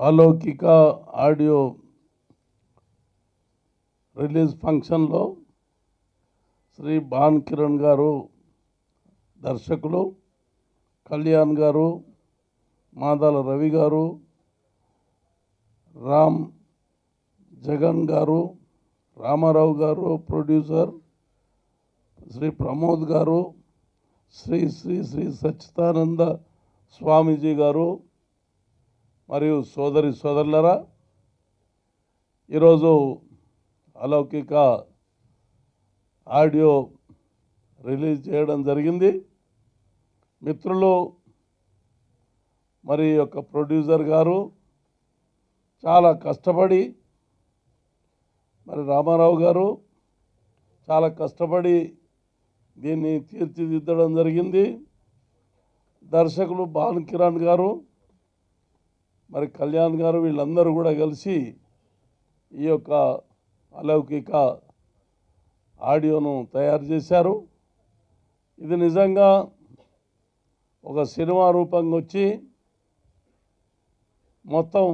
అలౌకిక audio release ఫంక్షన్లో శ్రీ భాన్ కిరణ్ గారు దర్శకులు, కళ్యాణ్ గారు, మాదాల రవి గారు, రామ్ జగన్ గారు, రామారావు గారు ప్రొడ్యూసర్, శ్రీ ప్రమోద్ గారు, శ్రీ శ్రీ శ్రీ సచ్చిదానంద స్వామీజీ గారు మరియు సోదరులరా, ఈరోజు అలౌకిక ఆడియో రిలీజ్ చేయడం జరిగింది. మిత్రులు మరి యొక్క ప్రొడ్యూసర్ గారు చాలా కష్టపడి, మరి రామారావు గారు చాలా కష్టపడి దీన్ని తీర్చిదిద్దడం జరిగింది. దర్శకులు భాన్ కిరణ్ గారు, మరి కళ్యాణ్ గారు, వీళ్ళందరూ కూడా కలిసి ఈ యొక్క అలౌకిక ఆడియోను తయారు చేశారు. ఇది నిజంగా ఒక సినిమా రూపంగా వచ్చి మొత్తం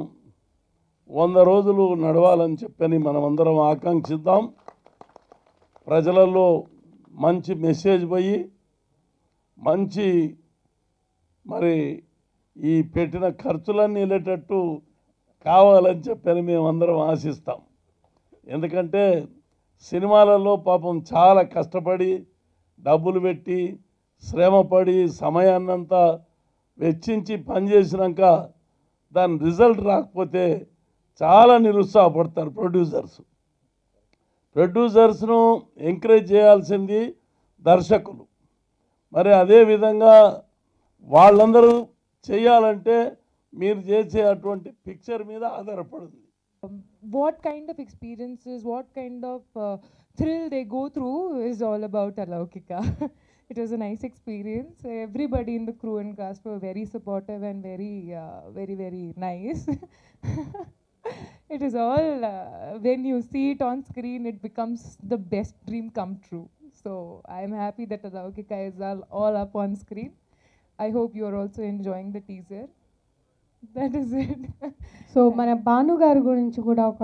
100 రోజులు నడవాలని చెప్పని మనమందరం ఆకాంక్షిద్దాం. ప్రజలలో మంచి మెసేజ్ పోయి మంచి మరి ఈ పెట్టిన ఖర్చులన్నీ వెళ్ళేటట్టు కావాలని చెప్పని మేమందరం ఆశిస్తాం. ఎందుకంటే సినిమాలలో పాపం చాలా కష్టపడి డబ్బులు పెట్టి శ్రమపడి సమయాన్నంతా వెచ్చించి పనిచేసినాక దాని రిజల్ట్ రాకపోతే చాలా నిరుత్సాహపడతారు ప్రొడ్యూసర్స్ను ఎంకరేజ్ చేయాల్సింది దర్శకులు. మరి అదేవిధంగా వాళ్ళందరూ చేయాలంటే మీరు చేసే అటువంటి పిక్చర్ మీద ఆధారపడుతుంది. What kind of experiences, what kind of thrill they go through is all about Alaukika. It was a nice experience. Everybody in the crew and cast were very supportive and very nice. It is all, when you see it on screen, it becomes the best dream come true. So I am happy that Alaukika is all up on screen. I hope you are also enjoying the teaser. That is it. So మన భాను గారి గురించి కూడా ఒక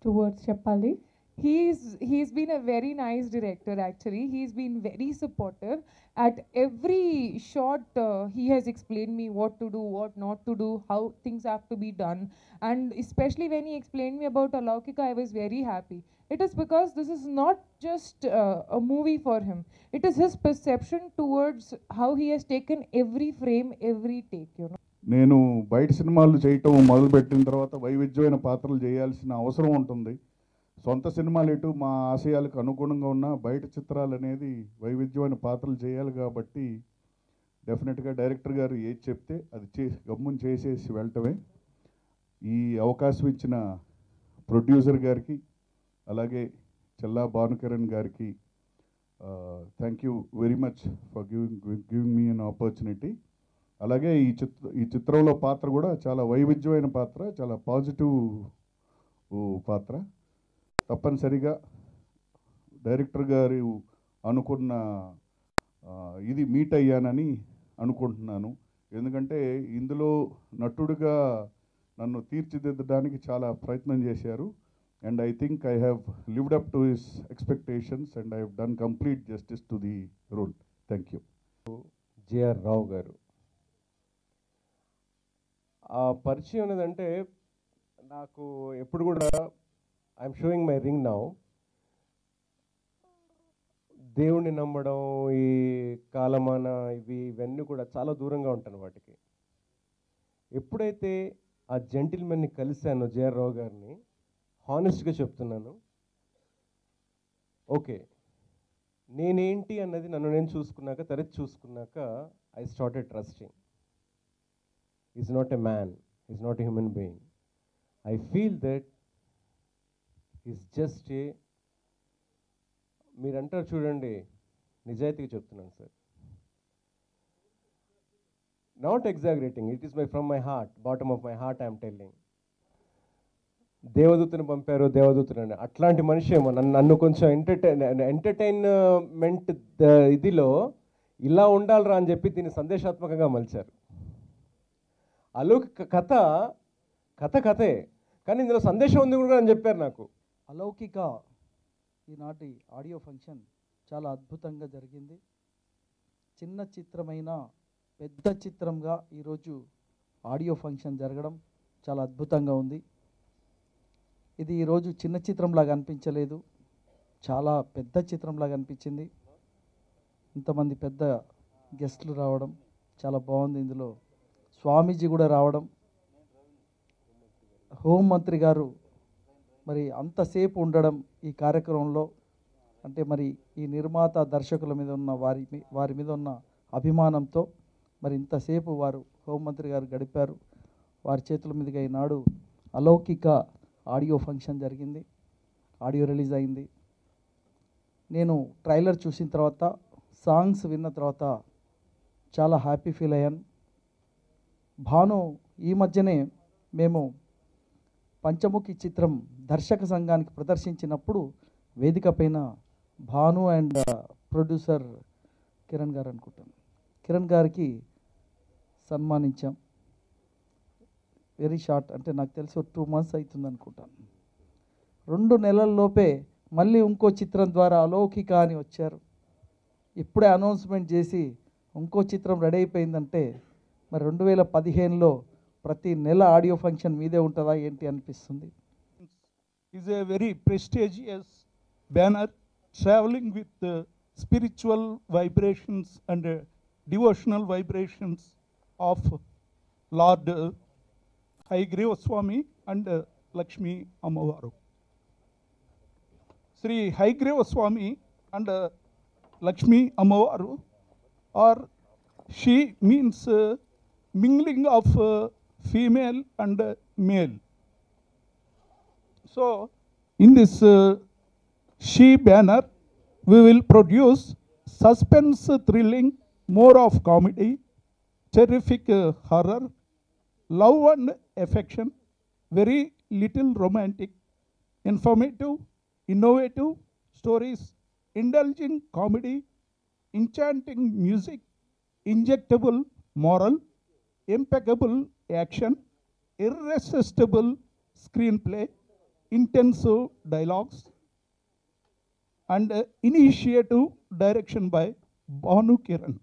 2 words చెప్పాలి. He's been a very nice director actually. He's been very supportive. At every shot, he has explained me what to do, what not to do, how things have to be done. And especially when he explained me about Alaukika, I was very happy. It is because this is not just a movie for him. It is his perception towards how he has taken every frame, every take, you know. నేను బయట సినిమాలు చేయటం మొదలుపెట్టిన తర్వాత వైవిధ్యమైన పాత్రలు చేయాల్సిన అవసరం ఉంటుంది. సొంత సినిమాలు ఎటు మా ఆశయాలకు అనుగుణంగా ఉన్న బయట చిత్రాలు అనేది వైవిధ్యమైన పాత్రలు చేయాలి కాబట్టి డెఫినెట్గా డైరెక్టర్ గారు ఏది చెప్తే అది గమ్ముని చేసేసి వెళ్ళటమే. ఈ అవకాశం ఇచ్చిన ప్రొడ్యూసర్ గారికి అలాగే చెల్లా భానుకిరణ్ గారికి thank you very much for giving me an opportunity. అలాగే ఈ చిత్రంలో పాత్ర కూడా చాలా వైవిధ్యమైన పాత్ర, చాలా పాజిటివ్ పాత్ర. తప్పనిసరిగా డైరెక్టర్ గారు అనుకున్న ఇది మీట్ అయ్యానని అనుకుంటున్నాను. ఎందుకంటే ఇందులో నటుడిగా నన్ను తీర్చిదిద్దడానికి చాలా ప్రయత్నం చేశారు. And I think I have lived up to his expectations and I have done complete justice to the role. Thank you. JR Rao garu ఆ పరిచయం ఉన్నదంటే నాకు ఎప్పుడు కూడా I'm showing my ring now. దేవుణ్ణి నమ్మడం, ఈ కాలమాన ఇవన్నీ కూడా చాలా దూరంగా ఉంటాను వాటికి. ఎప్పుడైతే ఆ జెంటిల్మెన్ని కలిశాను జేఆర్ రావు గారిని, హానెస్ట్గా చెప్తున్నాను, ఓకే నేనేంటి అన్నది నన్ను నేను చూసుకున్నాక, తరచి చూసుకున్నాక I started trusting. He's not a man, he's not a human being. I feel that he's just a, మీరు అంటారు చూడండి, నిజాయితీగా చెప్తున్నాను sir, not exaggerating, it is from my heart, bottom of my heart I'm telling. దేవదూతను పంపారు, దేవదూతను అట్లాంటి మనిషి ఏమో. నన్ను కొంచెం ఎంటర్టైన్మెంట్ ఇదిలో ఇలా ఉండాలిరా అని చెప్పి దీన్ని సందేశాత్మకంగా మలిచారు. అలౌకిక కథ కథ కథే, కానీ ఇందులో సందేశం ఉంది కూడా అని చెప్పారు నాకు. అలౌకిక ఈనాటి ఆడియో ఫంక్షన్ చాలా అద్భుతంగా జరిగింది. చిన్న చిత్రమైన పెద్ద చిత్రంగా ఈరోజు ఆడియో ఫంక్షన్ జరగడం చాలా అద్భుతంగా ఉంది. ఇది ఈరోజు చిన్న చిత్రంలాగా అనిపించలేదు, చాలా పెద్ద చిత్రంలాగా అనిపించింది. ఇంతమంది పెద్ద గెస్టులు రావడం చాలా బాగుంది. ఇందులో స్వామీజీ కూడా రావడం, హోంమంత్రి గారు మరి అంతసేపు ఉండడం ఈ కార్యక్రమంలో, అంటే మరి ఈ నిర్మాత దర్శకుల మీద ఉన్న వారి మీద ఉన్న అభిమానంతో మరి ఇంతసేపు వారు హోంమంత్రి గారు గడిపారు. వారి చేతుల మీదుగా ఈనాడు అలౌకిక ఆడియో ఫంక్షన్ జరిగింది, ఆడియో రిలీజ్ అయింది. నేను ట్రైలర్ చూసిన తర్వాత, సాంగ్స్ విన్న తర్వాత చాలా హ్యాపీ ఫీల్ అయ్యాను. భాను ఈ మధ్యనే మేము పంచముఖి చిత్రం దర్శక సంఘానికి ప్రదర్శించినప్పుడు వేదిక పైన భాను అండ్ ప్రొడ్యూసర్ కిరణ్ గారు అనుకుంటాను, కిరణ్ గారికి సన్మానించాం. వెరీ షార్ట్, అంటే నాకు తెలిసి 2 months అవుతుంది అనుకుంటాను. 2 నెలల్లోపే మళ్ళీ ఇంకో చిత్రం ద్వారా అలౌకిక అని వచ్చారు. ఇప్పుడే అనౌన్స్మెంట్ చేసి ఇంకో చిత్రం రెడీ అయిపోయిందంటే మరి 2015లో ప్రతి నెల ఆడియో ఫంక్షన్ మీదే ఉంటుందా ఏంటి అనిపిస్తుంది. is a very prestigious banner traveling with spiritual vibrations and devotional vibrations of Lord Haigreva Swami and Lakshmi Amavaru. Sri Haigreva Swami and Lakshmi Amavaru, or she means mingling of female and male. So in this she banner we will produce suspense, thrilling, more of comedy, terrific horror, love and affection, very little romantic, informative, innovative stories, indulging comedy, enchanting music, injectable moral, impeccable action, irresistible screenplay, intensive dialogues, and initiative direction by Bhanu Kiran.